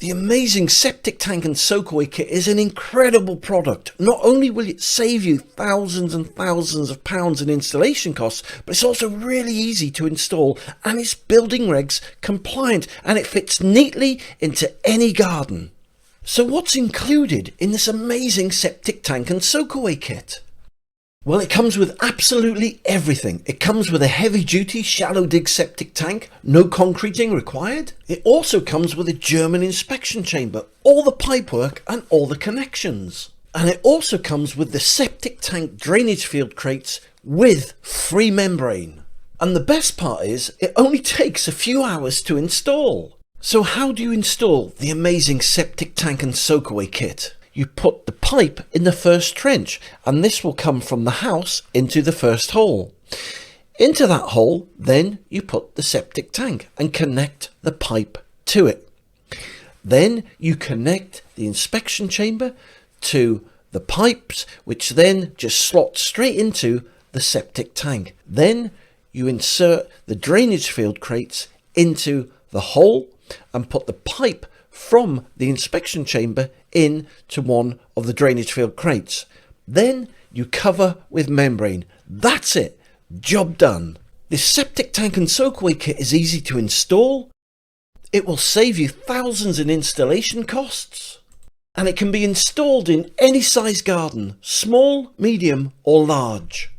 The amazing Septic Tank and Soakaway Kit is an incredible product. Not only will it save you thousands and thousands of pounds in installation costs, but it's also really easy to install and it's building regs compliant and it fits neatly into any garden. So what's included in this amazing Septic Tank and Soakaway Kit? Well, it comes with absolutely everything. It comes with a heavy-duty shallow dig septic tank, no concreting required. It also comes with a German inspection chamber, all the pipework and all the connections. And it also comes with the septic tank drainage field crates with free membrane. And the best part is, it only takes a few hours to install. So how do you install the amazing Septic Tank and Soakaway Kit? You put the pipe in the first trench and this will come from the house into the first hole. Into that hole, then you put the septic tank and connect the pipe to it. Then you connect the inspection chamber to the pipes, which then just slot straight into the septic tank. Then you insert the drainage field crates into the hole and put the pipe from the inspection chamber in to one of the drainage field crates. Then you cover with membrane. That's it. Job done. This Septic Tank and Soakaway Kit is easy to install. It will save you thousands in installation costs. And it can be installed in any size garden, small, medium or large.